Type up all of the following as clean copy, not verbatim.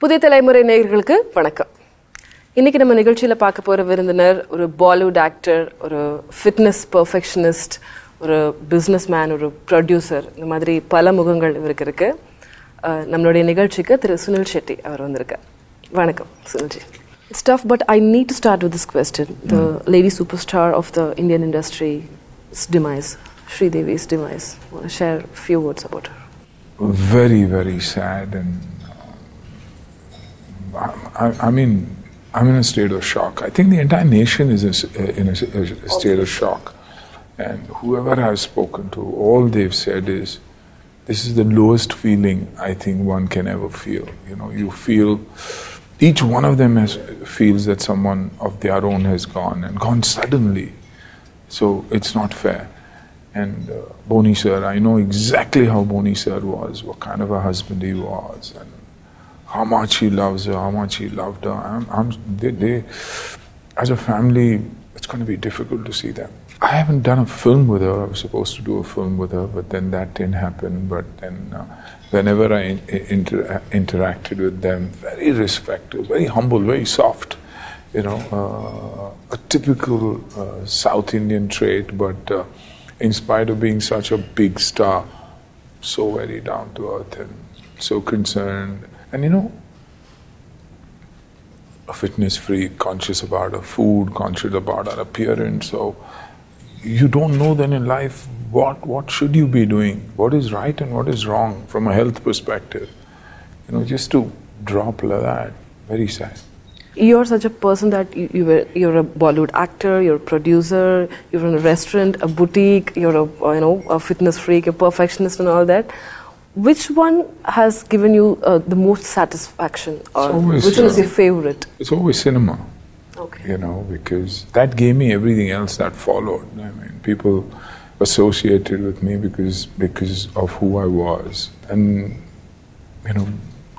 புதிய தலைமுறை நேயர்களுக்கு வணக்கம். இன்னைக்கு நம்ம நிகழ்ச்சியில் பார்க்க போகிற விருந்தினர் ஒரு பாலிவுட் ஆக்டர், ஒரு ஃபிட்னஸ் பர்ஃபெக்ஷனிஸ்ட், ஒரு பிஸ்னஸ் மேன், ஒரு ப்ரொடியூசர், இந்த மாதிரி பல முகங்கள் இவருக்கு இருக்கு. நம்மளுடைய நிகழ்ச்சிக்கு திரு சுனில் ஷெட்டி அவர் வந்திருக்கார். வணக்கம் சுனில்ஜி. It's tough, but I need to start with this question. The lady superstar of the Indian industry's demise, Sridevi's demise. I want to share a few words about her. Very, very sad, and I mean, I'm in a state of shock. I think the entire nation is in a state of shock. And whoever I've spoken to, all they've said is, this is the lowest feeling I think one can ever feel. You know, you feel, each one of them feels that someone of their own has gone, and gone suddenly. So it's not fair. And Boni sir, I know exactly how Boni sir was, what kind of a husband he was, and how much he loves her, how much he loved her. They, as a family, it's going to be difficult to see them. I haven't done a film with her. I was supposed to do a film with her, but then that didn't happen. But then whenever I interacted with them, very respectful, very humble, very soft. You know, a typical South Indian trait, but in spite of being such a big star, so very down to earth and so concerned. And you know, a fitness freak, conscious about her food, conscious about her appearance. So you don't know then in life what should you be doing, what is right and what is wrong from a health perspective. You know, just to drop like that, very sad. You're such a person that you're a Bollywood actor, you're a producer, you run a restaurant, a boutique, you're a fitness freak, a perfectionist and all that. Which one has given you the most satisfaction, or which one is your favorite? It's always cinema. Okay. You know, because that gave me everything else that followed. I mean, people associated with me because of who I was. And, you know,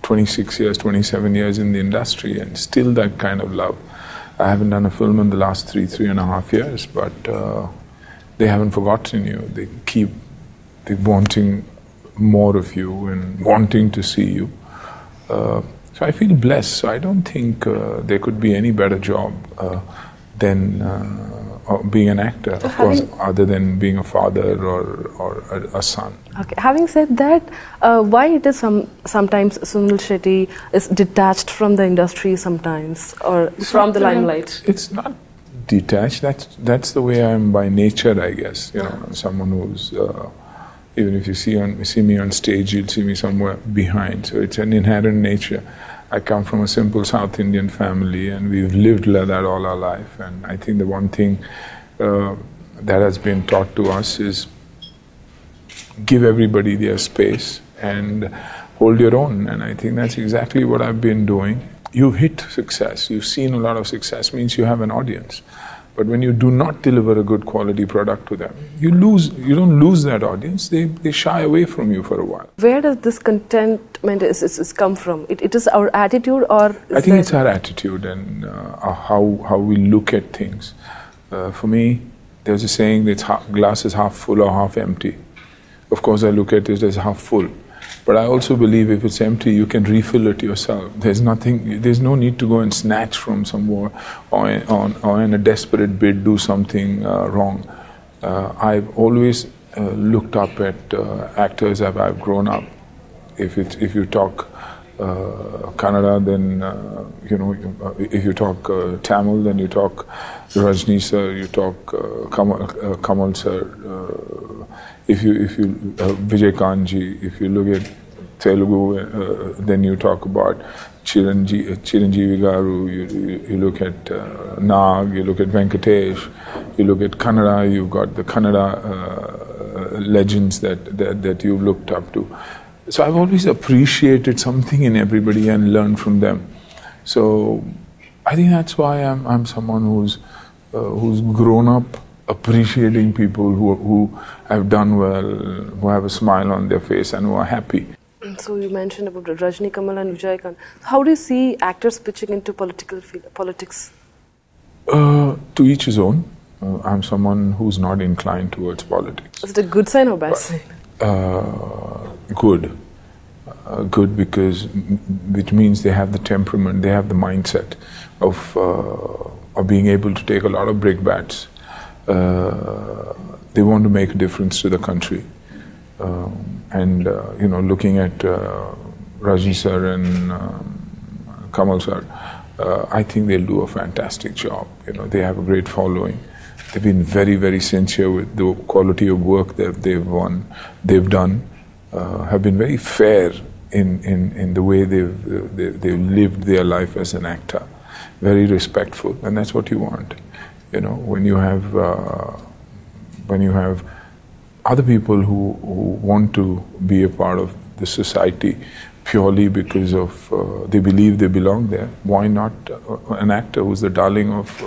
26 years, 27 years in the industry, and still that kind of love. I haven't done a film in the last 3.5 years, but they haven't forgotten you. They keep wanting more of you and wanting to see you. So I feel blessed. So I don't think there could be any better job than being an actor, of course, other than being a father or a son. Okay. Having said that, why it is sometimes Sunil Shetty is detached from the industry sometimes, or from the limelight? It's not detached. That's the way I am by nature, I guess. You know, someone who's even if you see me on stage, you'll see me somewhere behind. So it's an inherent nature. I come from a simple South Indian family, and we've lived like that all our life. And I think the one thing that has been taught to us is give everybody their space and hold your own. And I think that's exactly what I've been doing. You've hit success. You've seen a lot of success, means you have an audience. But when you do not deliver a good quality product to them, you don't lose that audience. They shy away from you for a while. Where does this contentment is come from? It is our attitude, or I think it's our attitude and how we look at things. For me, there's a saying that glass is half full or half empty. Of course, I look at it as half full. But I also believe if it's empty, you can refill it yourself. There's no need to go and snatch from somewhere or in a desperate bid do something wrong. I've always looked up at actors as I've grown up. If you talk Kannada, then if you talk Tamil, then you talk Rajni sir, you talk Kamal sir. If you Vijay Kanji, if you look at Telugu, then you talk about Chiranjeevi Garu, you look at Nag, you look at Venkatesh, you look at Kannada, you've got the Kannada legends that you've looked up to. So I've always appreciated something in everybody and learned from them. So I think that's why I'm someone who's grown up appreciating people who have done well, who have a smile on their face and who are happy. So you mentioned about Rajni, Kamal and Vijay Kant. How do you see actors pitching into politics? To each his own. I'm someone who's not inclined towards politics. Is it a good sign or bad sign? Good. good because which means they have the temperament, they have the mindset of being able to take a lot of brickbats. They want to make a difference to the country, looking at Rajni sir and Kamal sir, I think they'll do a fantastic job. They have a great following. They've been very, very sincere with the quality of work that they've done. Have been very fair in the way they've lived their life as an actor. Very respectful, and that's what you want. When you have other people who want to be a part of the society purely because of they believe they belong there, why not an actor who's the darling of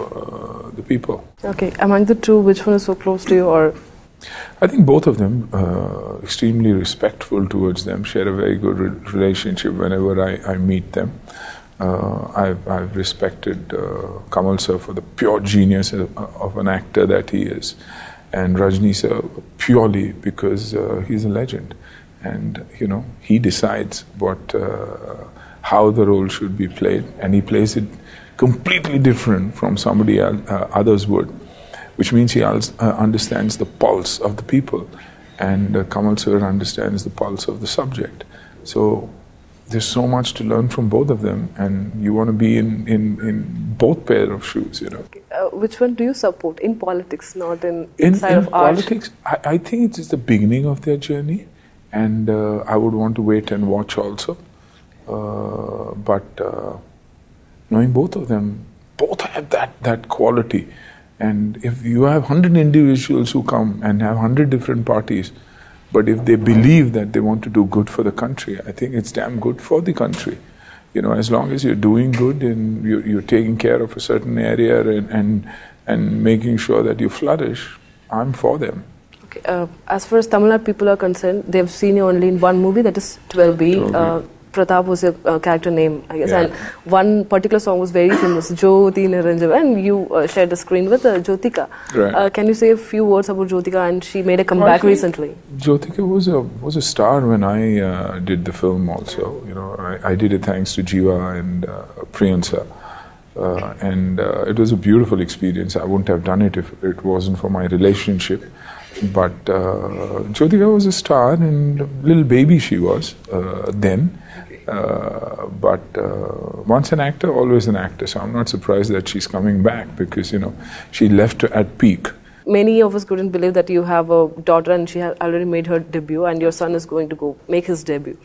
the people? Okay, among the two, which one is so close to you? Or I think both of them extremely respectful towards them, share a very good relationship whenever I meet them. I've respected Kamal sir for the pure genius of an actor that he is, and Rajni sir purely because he's a legend, and he decides how the role should be played, and he plays it completely different from somebody others would, which means he understands the pulse of the people, and Kamal sir understands the pulse of the subject. So there's so much to learn from both of them, and you want to be in both pair of shoes. Which one do you support in politics, not inside of art? In politics, I think it's just the beginning of their journey, and I would want to wait and watch also. But knowing both of them, both have that quality. And if you have 100 individuals who come and have 100 different parties, but if they believe that they want to do good for the country, I think it's damn good for the country. As long as you're doing good and you're taking care of a certain area and making sure that you flourish, I'm for them. Okay. As far as Tamil Nadu people are concerned, they've seen you only in one movie, that is 12B. Pratap was your character name, I guess, and one particular song was very famous, Jyoti Niranjan, and you shared the screen with Jyotika. Right. Can you say a few words about Jyotika? And she made a comeback recently. Jyotika was a star when I did the film also. I did it thanks to Jiva and Priyansa. And it was a beautiful experience. I wouldn't have done it if it wasn't for my relationship. But Jyotika was a star, and little baby she was then. But once an actor, always an actor. So I'm not surprised that she's coming back because, she left at peak. Many of us couldn't believe that you have a daughter and she had already made her debut, and your son is going to go make his debut.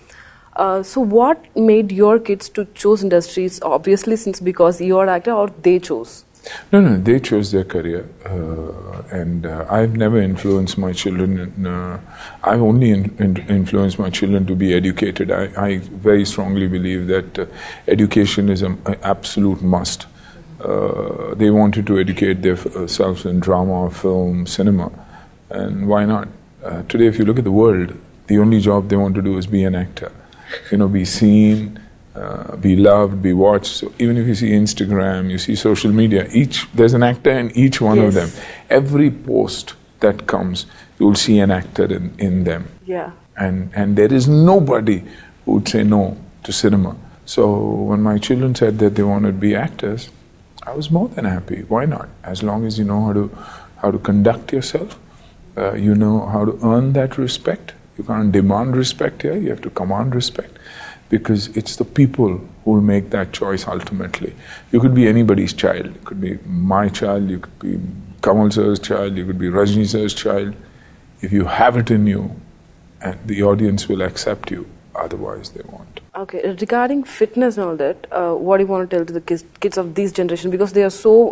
So what made your kids to choose industries? Obviously, because you're an actor, or they chose? No, they chose their career, and I've never influenced my children. I've only influenced my children to be educated. I very strongly believe that education is an absolute must. They wanted to educate themselves in drama, film, cinema, and why not? Today, if you look at the world, the only job they want to do is be an actor. Be seen, be loved, be watched. So even if you see Instagram, you see social media, there's an actor in each one of them. Every post that comes, you will see an actor in them. Yeah. And there is nobody who would say no to cinema. So when my children said that they wanted to be actors, I was more than happy. Why not? As long as you know how to conduct yourself, you know how to earn that respect. You can't demand respect here, you have to command respect, because it's the people who will make that choice ultimately. You could be anybody's child. It could be my child, you could be Kamal sir's child, you could be Rajni sir's child. If you have it in you, and the audience will accept you, otherwise they won't. Okay, regarding fitness and all that, what do you want to tell to the kids of this generation? Because they are so,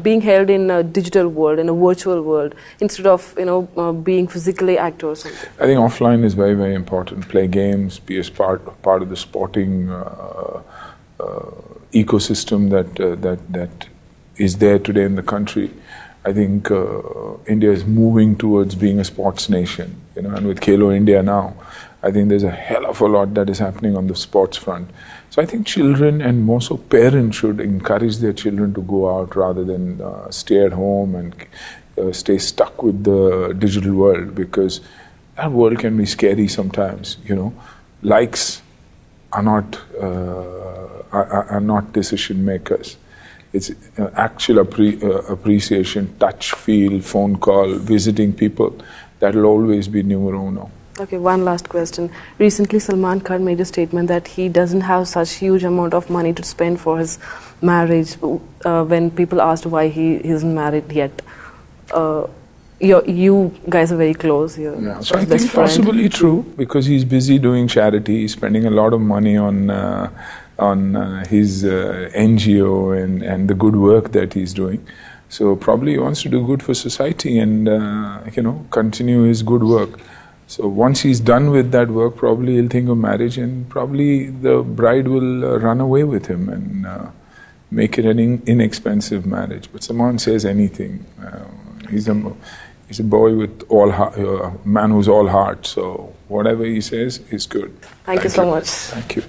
being held in a digital world, in a virtual world, instead of being physically active or something. I think offline is very, very important. Play games, be a part of the sporting ecosystem that is there today in the country. I think India is moving towards being a sports nation, and with Khelo India now, I think there's a hell of a lot that is happening on the sports front. So I think children, and more so parents, should encourage their children to go out rather than stay at home and stay stuck with the digital world, because that world can be scary sometimes, likes are not decision makers. It's actual appreciation, touch, feel, phone call, visiting people. That will always be numero uno. Okay, one last question. Recently, Salman Khan made a statement that he doesn't have such huge amount of money to spend for his marriage. When people asked why he isn't married yet, you guys are very close. Yeah, so I think it's possibly true because he's busy doing charity. He's spending a lot of money on his NGO and the good work that he's doing. So probably he wants to do good for society and continue his good work. So once he's done with that work, probably he'll think of marriage, and probably the bride will run away with him and make it an inexpensive marriage. But someone says anything. He's a boy with man who's all heart. So whatever he says is good. Thank you so much. Thank you.